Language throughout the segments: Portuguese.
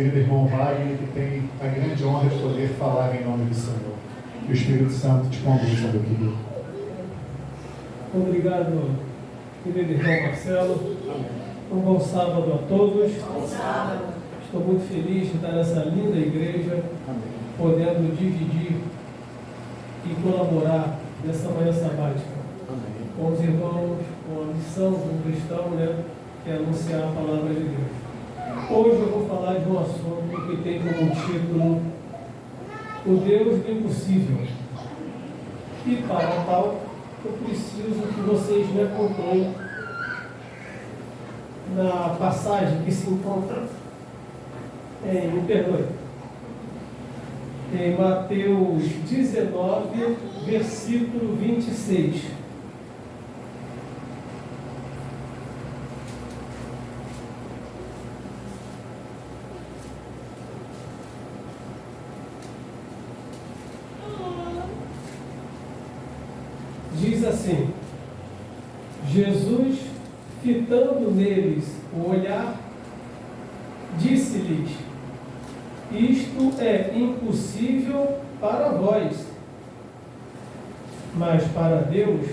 querido irmão Wagner, que tem a grande honra de poder falar em nome do Senhor. Que o Espírito Santo te conduza, meu querido. Obrigado, querido irmão Marcelo. Um bom sábado a todos. Bom sábado. Estou muito feliz de estar nessa linda igreja, podendo dividir e colaborar nessa manhã sabática com os irmãos, com a missão do cristão, que é anunciar a palavra de Deus. Hoje eu vou falar de um assunto que tem como título O Deus do Impossível. E para tal, eu preciso que vocês me acompanhem na passagem que se encontra em Mateus 19, versículo 26. Diz assim: Jesus, fitando neles o olhar, disse-lhes: isto é impossível para vós, mas para Deus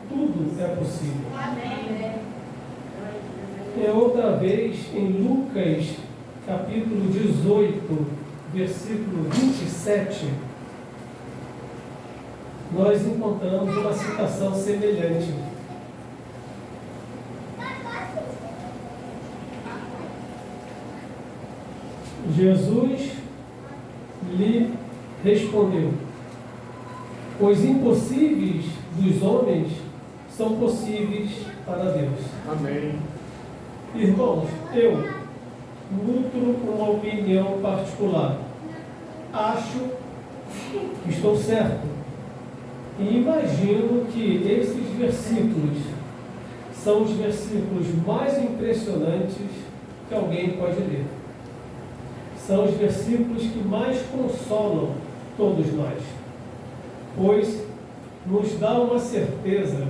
tudo é possível. Amém. E outra vez em Lucas, capítulo 18, versículo 27, nós encontramos uma citação semelhante. Jesus lhe respondeu: os impossíveis dos homens são possíveis para Deus. Amém. Irmãos, eu nutro uma opinião particular. Acho que estou certo. E imagino que esses versículos são os versículos mais impressionantes que alguém pode ler. São os versículos que mais consolam todos nós, pois nos dá uma certeza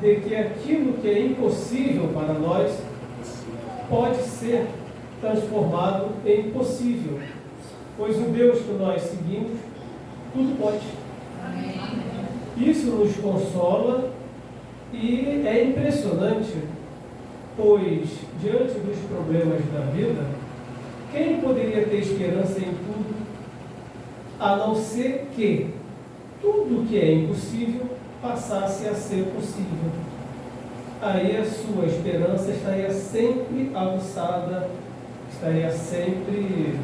de que aquilo que é impossível para nós pode ser transformado em possível, pois o Deus que nós seguimos, tudo pode. Isso nos consola e é impressionante, pois diante dos problemas da vida, quem poderia ter esperança em tudo, a não ser que tudo que é impossível passasse a ser possível? Aí a sua esperança estaria sempre aguçada, estaria sempre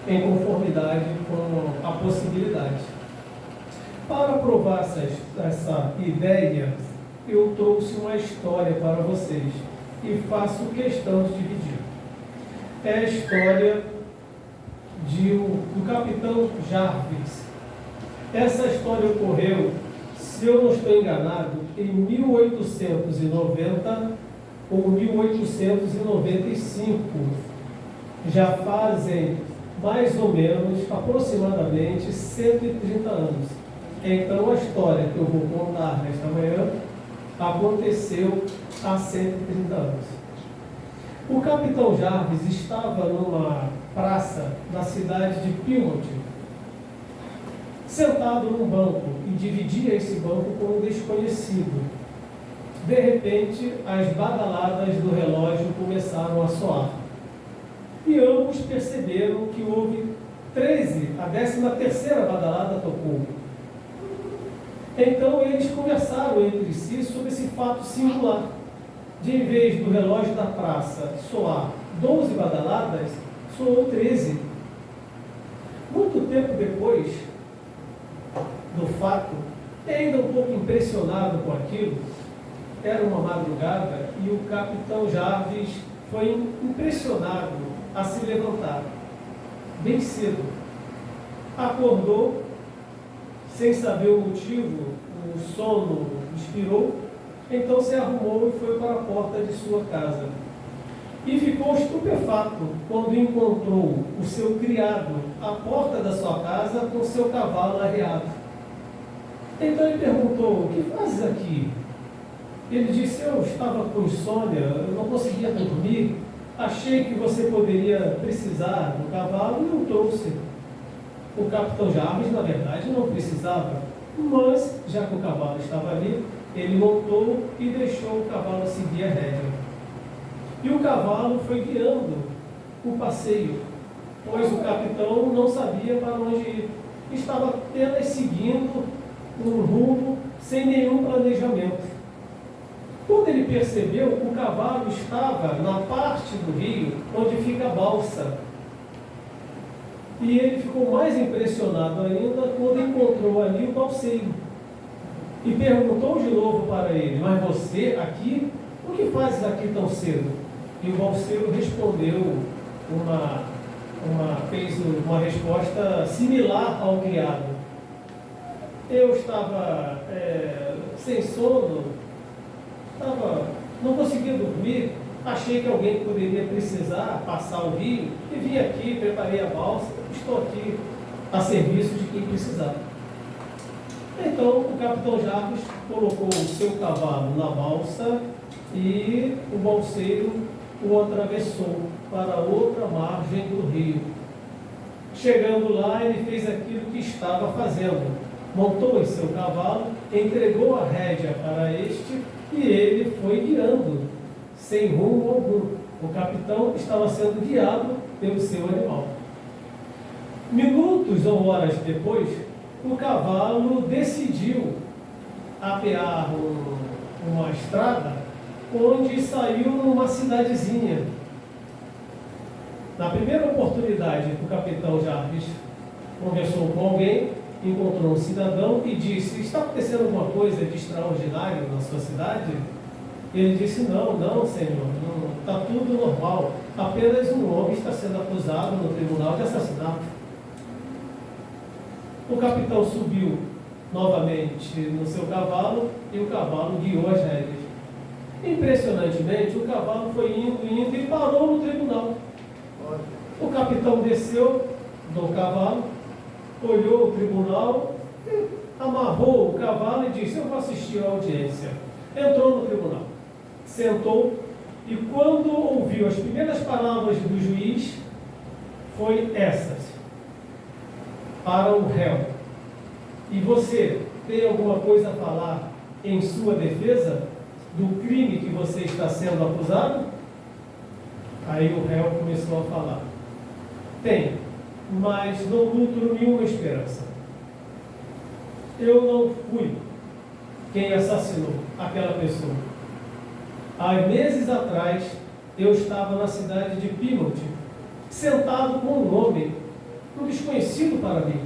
em conformidade com a possibilidade. Para provar essa ideia, eu trouxe uma história para vocês e faço questão de dividir. É a história do capitão Jarvis. Essa história ocorreu, se eu não estou enganado, em 1890 ou 1895. Já fazem mais ou menos, aproximadamente, 130 anos. Então a história que eu vou contar nesta manhã aconteceu há 130 anos. O capitão Jarvis estava numa praça da cidade de Plymouth, sentado num banco, e dividia esse banco com um desconhecido. De repente, as badaladas do relógio começaram a soar. E ambos perceberam que houve 13, a 13ª badalada tocou. Então eles conversaram entre si sobre esse fato singular. De em vez do relógio da praça soar 12 badaladas, soou 13. Muito tempo depois do fato, ainda um pouco impressionado com aquilo, era uma madrugada e o capitão Jarvis foi impressionado a se levantar, bem cedo. Acordou, sem saber o motivo, o sono inspirou, então se arrumou e foi para a porta de sua casa. E ficou estupefato quando encontrou o seu criado à porta da sua casa com seu cavalo arreado. Então ele perguntou: o que fazes aqui? Ele disse: eu estava com insônia, eu não conseguia dormir, achei que você poderia precisar do cavalo e não trouxe. O capitão Jarvis, na verdade, não precisava, mas, já que o cavalo estava ali, ele montou e deixou o cavalo seguir a rédea. E o cavalo foi guiando o passeio, pois o capitão não sabia para onde ir. Estava apenas seguindo um rumo sem nenhum planejamento. Quando ele percebeu, o cavalo estava na parte do rio onde fica a balsa. E ele ficou mais impressionado ainda quando encontrou ali o balseiro. E perguntou de novo para ele: mas você aqui? O que fazes aqui tão cedo? E o balseiro respondeu fez uma resposta similar ao criado. Eu estava sem sono, não conseguia dormir, achei que alguém poderia precisar passar o rio e vim aqui, preparei a balsa, estou aqui a serviço de quem precisar. Então o capitão Jarvis colocou o seu cavalo na balsa e o balseiro o atravessou para outra margem do rio. Chegando lá, ele fez aquilo que estava fazendo. Montou em seu cavalo, entregou a rédea para este e ele foi guiando, sem rumo algum. O capitão estava sendo guiado pelo seu animal. Minutos ou horas depois, o cavalo decidiu apear uma estrada onde saiu numa cidadezinha. Na primeira oportunidade, o capitão Jarvis conversou com alguém, encontrou um cidadão e disse: está acontecendo alguma coisa de extraordinário na sua cidade? Ele disse: não, senhor, está tudo normal, apenas um homem está sendo acusado no tribunal de assassinato. O capitão subiu novamente no seu cavalo e o cavalo guiou as rédeas. Impressionantemente, o cavalo foi indo e parou no tribunal. O capitão desceu do cavalo, olhou o tribunal, amarrou o cavalo e disse: eu vou assistir à audiência. Entrou no tribunal, sentou e quando ouviu as primeiras palavras do juiz, foi essas: para o réu: e você tem alguma coisa a falar em sua defesa do crime que você está sendo acusado? Aí o réu começou a falar: tem, mas não nutro nenhuma esperança. Eu não fui quem assassinou aquela pessoa. Há meses atrás, eu estava na cidade de Plymouth, sentado com um homem, um desconhecido para mim,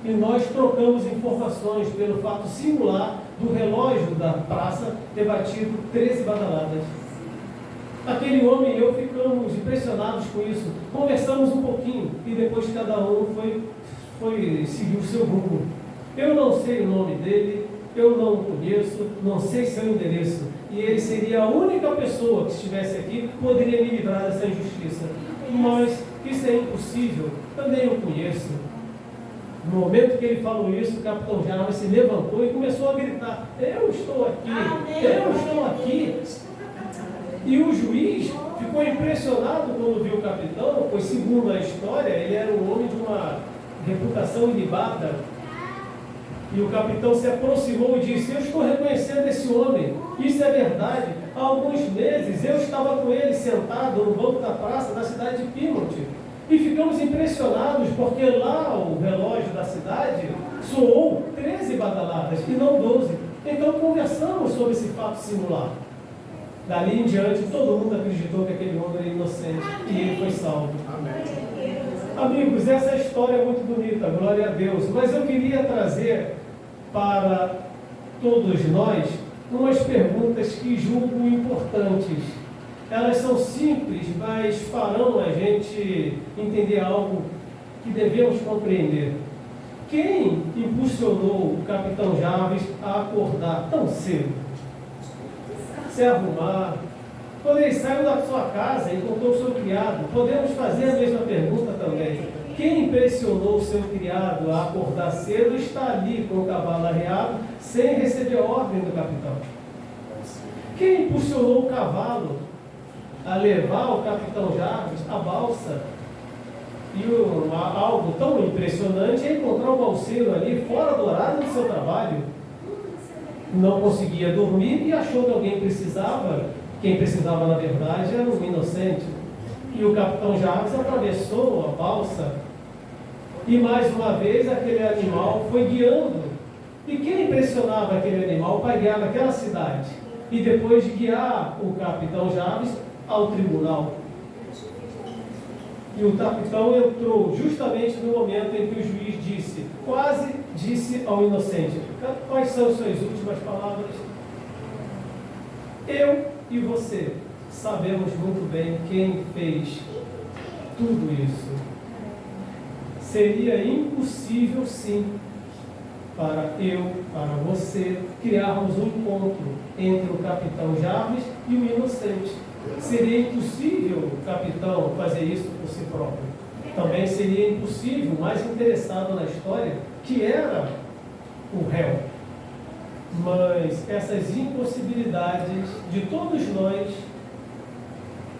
e nós trocamos informações pelo fato singular do relógio da praça ter batido 13 badaladas. Aquele homem e eu ficamos impressionados com isso, conversamos um pouquinho e depois cada um foi seguir o seu rumo. Eu não sei o nome dele, eu não o conheço, não sei seu endereço, e ele seria a única pessoa que estivesse aqui que poderia me livrar dessa injustiça. Mas isso é impossível, eu nem o conheço. No momento que ele falou isso, o capitão Jarvis se levantou e começou a gritar: eu estou aqui, eu estou aqui. E o juiz ficou impressionado quando viu o capitão, pois, segundo a história, ele era um homem de uma reputação ilibada. E o capitão se aproximou e disse: eu estou reconhecendo esse homem, isso é verdade. Há alguns meses eu estava com ele sentado no banco da praça da cidade de Plymouth. E ficamos impressionados porque lá o relógio da cidade soou 13 badaladas e não 12. Então conversamos sobre esse fato singular. Dali em diante, todo mundo acreditou que aquele homem era inocente e ele foi salvo. Amém. Amigos, essa história é muito bonita, glória a Deus. Mas eu queria trazer para todos nós umas perguntas que julgo importantes. Elas são simples, mas farão a gente entender algo que devemos compreender. Quem impulsionou o capitão Jarvis a acordar tão cedo? Se arrumar. Quando ele saiu da sua casa e encontrou o seu criado, podemos fazer a mesma pergunta também. Quem impressionou o seu criado a acordar cedo está ali com o cavalo arreado, sem receber a ordem do capitão? Quem impulsionou o cavalo a levar o capitão Jarvis à balsa. E algo tão impressionante é encontrar o balseiro ali fora do horário do seu trabalho. Não conseguia dormir e achou que alguém precisava. Quem precisava, na verdade, era um inocente. E o capitão Jarvis atravessou a balsa e, mais uma vez, aquele animal foi guiando. E quem impressionava aquele animal para guiar naquela cidade? E depois de guiar o capitão Jarvis ao tribunal. E o capitão entrou justamente no momento em que o juiz quase disse ao inocente: quais são suas últimas palavras? Eu e você sabemos muito bem quem fez tudo isso. Seria impossível, sim, para você, criarmos um encontro entre o capitão Jarvis e o inocente. Seria impossível o capitão fazer isso por si próprio. Também seria impossível o mais interessado na história, que era o réu. Mas essas impossibilidades de todos nós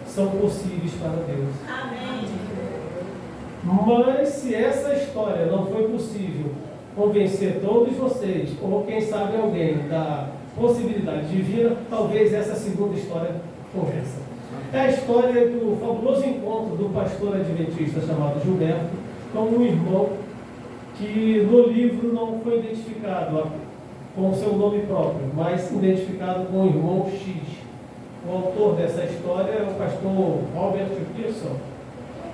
são possíveis para Deus. Amém. Mas se essa história não foi possível convencer todos vocês, ou quem sabe alguém da possibilidade divina, talvez essa segunda história convença. É a história do fabuloso encontro do pastor adventista chamado Gilberto com um irmão que no livro não foi identificado com o seu nome próprio, mas identificado com o irmão X. O autor dessa história é o pastor Robert Pearson.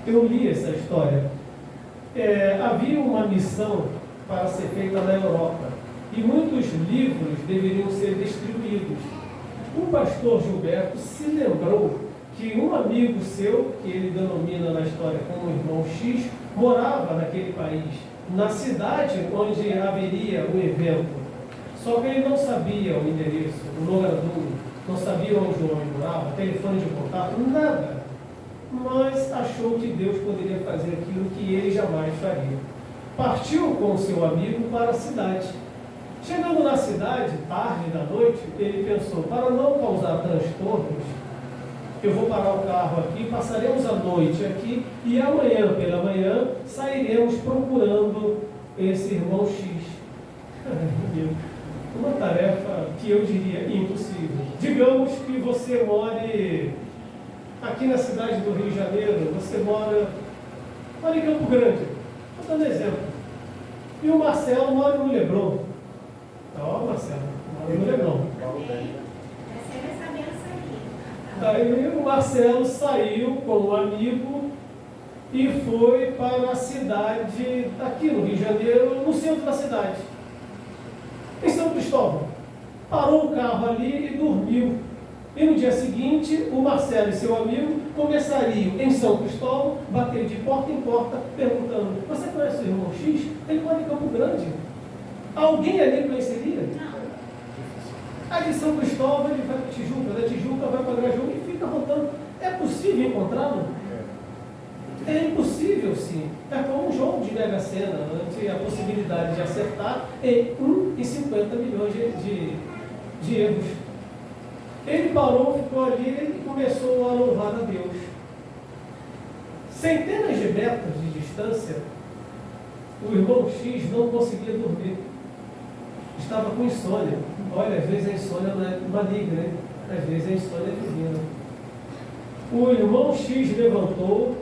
Eu li essa história. Havia uma missão para ser feita na Europa e muitos livros deveriam ser distribuídos. O pastor Gilberto se lembrou que um amigo seu, que ele denomina na história como irmão X, morava naquele país, na cidade onde haveria o evento. Só que ele não sabia o endereço, o logradouro, não sabia onde o homem morava, telefone de contato, nada. Mas achou que Deus poderia fazer aquilo que ele jamais faria. Partiu com seu amigo para a cidade. Chegando na cidade, tarde da noite, ele pensou: para não causar transtornos, eu vou parar o carro aqui, passaremos a noite aqui e amanhã pela manhã sairemos procurando esse irmão X. Uma tarefa que eu diria impossível. Digamos que você more aqui na cidade do Rio de Janeiro, você mora em Campo Grande, estou dando exemplo. E o Marcelo mora no Leblon. Ó, Marcelo, mora no Leblon. Recebe essa benção aqui. Aí o Marcelo saiu com um amigo e foi para a cidade, aqui no Rio de Janeiro, no centro da cidade, em São Cristóvão. Parou o carro ali e dormiu. E no dia seguinte, o Marcelo e seu amigo começariam em São Cristóvão, bater de porta em porta, perguntando: você conhece o irmão X? Ele mora em Campo Grande. Alguém ali conheceria? Não. Aí de São Cristóvão ele vai para Tijuca, da Tijuca vai para Grajaú e fica rodando. É possível encontrá-lo? É impossível, sim. É como um jogo de Mega Sena, onde a possibilidade de acertar em 1 em 50 milhões de erros. Ele parou, ficou ali e começou a louvar a Deus. Centenas de metros de distância, o irmão X não conseguia dormir. Estava com insônia. Olha, às vezes a insônia não é maligna, né? Às vezes a insônia é divina. O irmão X levantou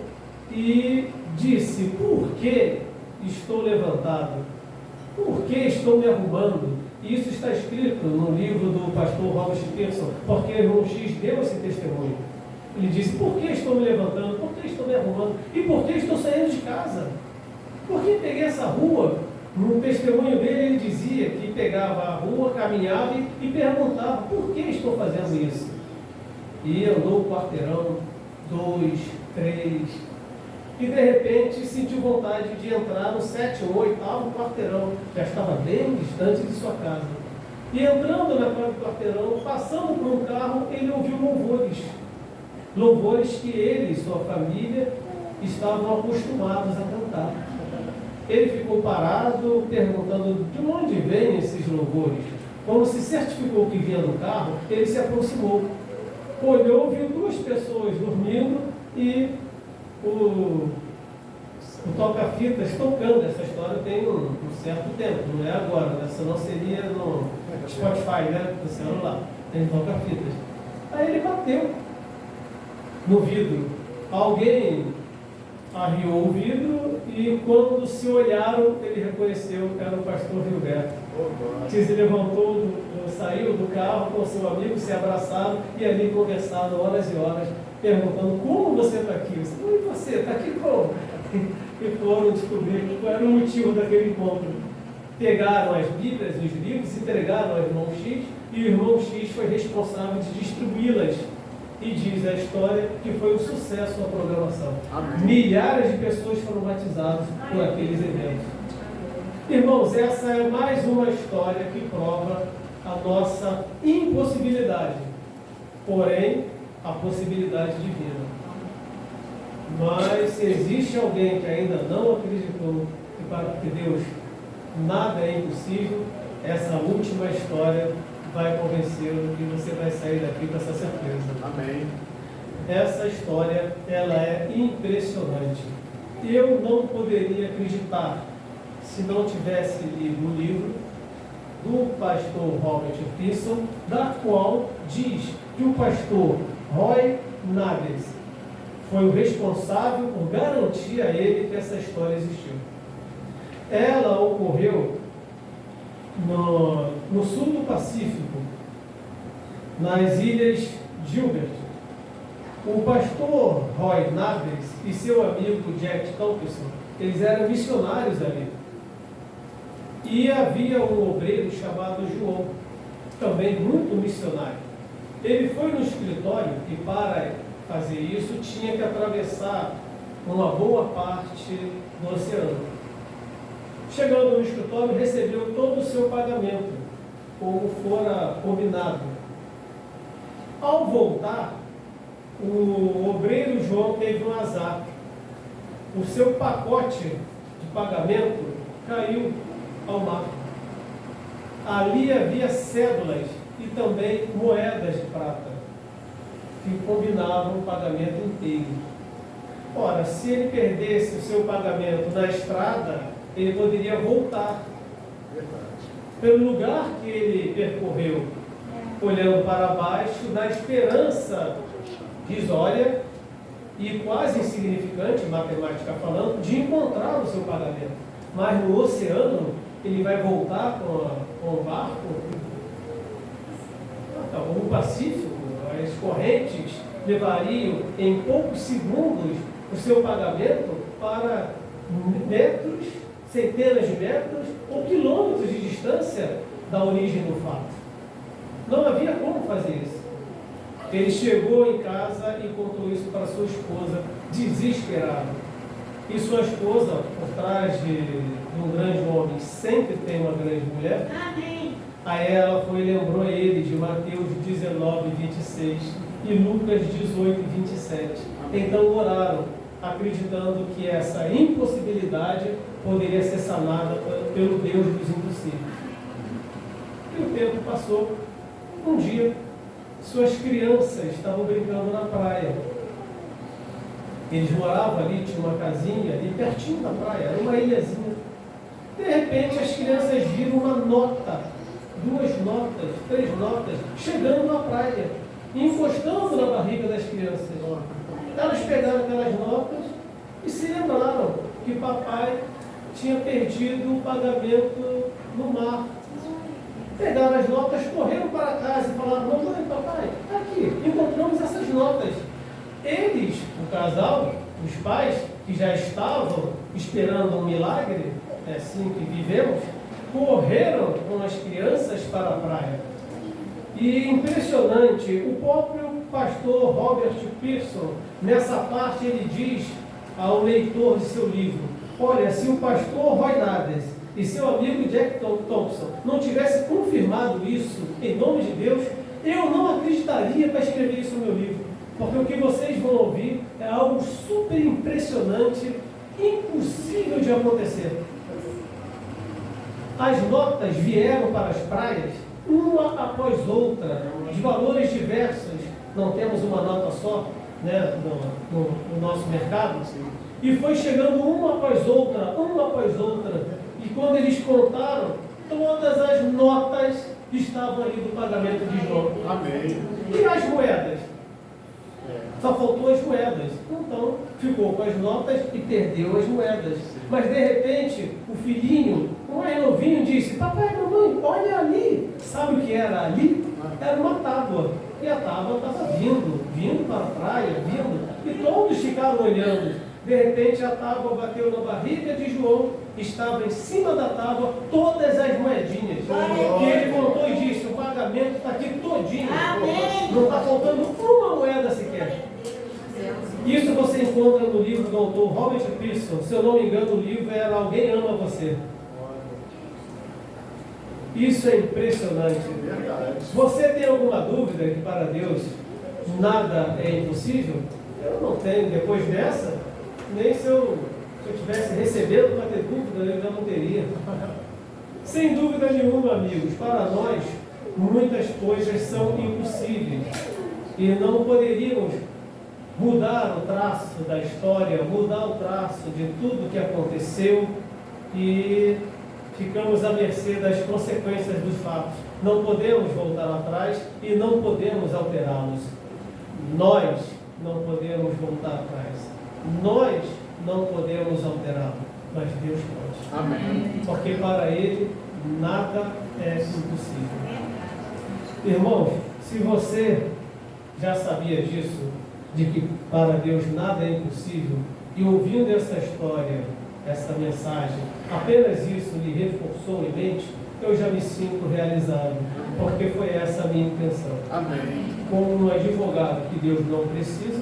e disse: por que estou levantado? Por que estou me arrumando? E isso está escrito no livro do pastor Robert Pearson, porque o irmão X deu esse testemunho. Ele disse: por que estou me levantando? Por que estou me arrumando? E por que estou saindo de casa? Por que peguei essa rua? No testemunho dele, ele dizia que pegava a rua, caminhava e perguntava: por que estou fazendo isso? E andou o quarteirão, 2, 3, e de repente sentiu vontade de entrar no 7º ou 8º quarteirão, já estava bem distante de sua casa. E entrando naquele quarteirão, passando por um carro, ele ouviu louvores. Louvores que ele e sua família estavam acostumados a cantar. Ele ficou parado, perguntando de onde vêm esses louvores. Quando se certificou que vinha do carro, ele se aproximou. olhou, viu duas pessoas dormindo e o toca-fitas tocando. Essa história tem um certo tempo, não é agora, né? Senão seria no Spotify, né? No celular, tem toca-fitas. Aí ele bateu no vidro. Alguém arriou o vidro e quando se olharam, ele reconheceu que era o pastor Gilberto. Que se levantou, saiu do carro com o seu amigo, se abraçaram e ali conversaram horas e horas, perguntando como você está aqui. E você está aqui como? E foram descobrir qual era o motivo daquele encontro. Pegaram as Bíblias, os livros, entregaram ao irmão X e o irmão X foi responsável de distribuí-las. E diz a história que foi um sucesso a programação. Amém. Milhares de pessoas foram batizadas por aqueles eventos. Irmãos, essa é mais uma história que prova a nossa impossibilidade, porém, a possibilidade divina. Mas se existe alguém que ainda não acreditou que para que Deus nada é impossível, essa última história vai convencê-lo e você vai sair daqui com essa certeza. Amém. Essa história, ela é impressionante. Eu não poderia acreditar se não tivesse lido o livro do pastor Robert Pearson, da qual diz que o pastor Roy Nades foi o responsável por garantir a ele que essa história existiu. Ela ocorreu no sul do Pacífico, nas ilhas Gilbert. O pastor Roy Nades e seu amigo Jack Thompson, eles eram missionários ali. E havia um obreiro chamado João, também muito missionário. Ele foi no escritório e para fazer isso tinha que atravessar uma boa parte do oceano. Chegando no escritório, recebeu todo o seu pagamento, como fora combinado. Ao voltar, o obreiro João teve um azar. O seu pacote de pagamento caiu ao mar. Ali havia cédulas e também moedas de prata, que combinavam o pagamento inteiro. Ora, se ele perdesse o seu pagamento na estrada, ele poderia voltar. Verdade. Pelo lugar que ele percorreu, olhando para baixo, na esperança risória e quase insignificante, matematica falando, de encontrar o seu pagamento. Mas no oceano, ele vai voltar com o barco? O Pacífico, as correntes levariam em poucos segundos o seu pagamento para metros, centenas de metros ou quilômetros de distância da origem do fato. Não havia como fazer isso. Ele chegou em casa e contou isso para sua esposa, desesperado. E sua esposa, por trás de um grande homem, sempre tem uma grande mulher. Amém. Aí ela foi e lembrou ele de Mateus 19, 26 e Lucas 18, 27. Então oraram, acreditando que essa impossibilidade poderia ser sanada pelo Deus dos impossíveis. E o tempo passou. Um dia, suas crianças estavam brincando na praia. Eles moravam ali, tinha uma casinha ali pertinho da praia, era uma ilhazinha. De repente, as crianças viram uma nota, 2 notas, 3 notas, chegando na praia, encostando na barriga das crianças. Elas pegaram aquelas notas e se lembraram que papai tinha perdido o pagamento no mar. Pegaram as notas, correram para casa e falaram: mamãe, papai, aqui, encontramos essas notas. Eles, o casal, os pais, que já estavam esperando um milagre, é assim que vivemos, correram com as crianças para a praia. E impressionante, o próprio pastor Robert Pearson, nessa parte, ele diz ao leitor de seu livro: olha, se o pastor Roy Nades e seu amigo Jack Thompson não tivessem confirmado isso em nome de Deus, eu não acreditaria para escrever isso no meu livro. Porque o que vocês vão ouvir é algo super impressionante, impossível de acontecer. As notas vieram para as praias, uma após outra, de valores diversos, não temos uma nota só, né, no nosso mercado. E foi chegando uma após outra. E quando eles contaram, todas as notas estavam ali do pagamento de João. Amém. E as moedas? Só faltou as moedas. Então, ficou com as notas e perdeu as moedas. Mas, de repente, o filhinho, um mais novinho, disse: papai, mamãe, olha ali. Sabe o que era ali? Era uma tábua. E a tábua estava vindo para a praia, E todos ficaram olhando. De repente, a tábua bateu na barriga de João. Estava em cima da tábua todas as moedinhas. E ele contou e disse: o pagamento está aqui todinho. Não está faltando uma moeda sequer. Isso você encontra no livro do autor Robert Pearson. Se eu não me engano, o livro era Alguém Ama Você. Isso é impressionante. Você tem alguma dúvida que para Deus nada é impossível? Eu não tenho. Depois dessa, nem se eu estivesse recebendo para ter dúvida, eu já não teria. Sem dúvida nenhuma, amigos, para nós, muitas coisas são impossíveis. E não poderíamos mudar o traço da história, mudar o traço de tudo que aconteceu e ficamos à mercê das consequências dos fatos. Não podemos voltar atrás e não podemos alterá-los. Nós não podemos voltar atrás. Nós não podemos alterá-lo, mas Deus pode. Amém. Porque para Ele nada é impossível. Irmãos, se você já sabia disso, de que para Deus nada é impossível, e ouvindo essa história, essa mensagem, apenas isso lhe reforçou em mente, eu já me sinto realizado, porque foi essa a minha intenção. Amém. Como um advogado que Deus não precisa,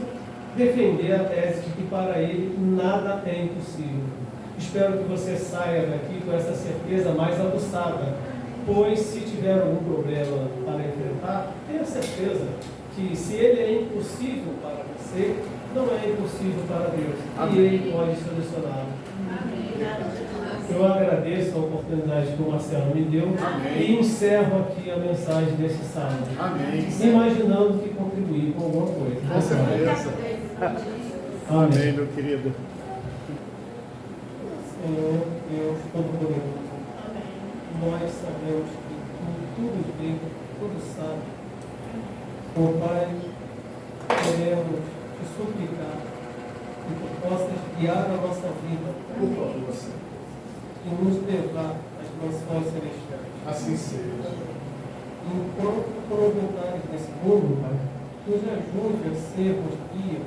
defender a tese de que para Ele nada é impossível. Espero que você saia daqui com essa certeza mais aguçada, pois se tiver algum problema para enfrentar, tenha certeza que se ele é impossível para você, não é impossível para Deus. Amém. E Ele pode solucioná-lo. Eu agradeço a oportunidade que o Marcelo me deu. Amém. E encerro aqui a mensagem desse sábado, Amém. imaginando que contribuir com alguma coisa. Com certeza. Amém, meu querido. Senhor, Deus Todo-Poderoso, nós sabemos que tudo vê, tudo sabe. Por Pai, queremos te suplicar que tu possas guiar a nossa vida, Por favor, Senhor. e nos levar às mansões celestiais. Assim seja. Enquanto provocares nesse mundo, Pai, nos ajude a sermos guia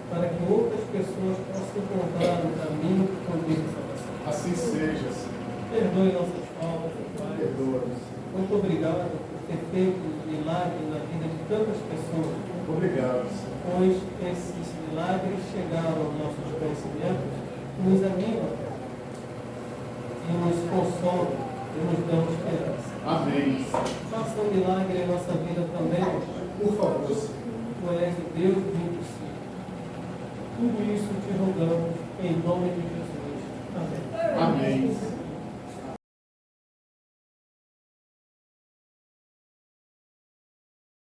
para que outras pessoas possam encontrar o caminho que conduz à salvação. Assim seja, Senhor. Perdoe nossas faltas, Pai. Perdoa-nos. Muito obrigado por ter feito milagres na vida de tantas pessoas, Obrigado, Senhor. pois esses milagres chegaram aos nossos conhecimentos, nos animam e nos consolam e nos dão esperança. Amém. Faça um milagre em nossa vida também. Por favor, Senhor. Tu és o Deus do impossível. Tudo isso te rogamos em nome de Jesus. Amém. Amém.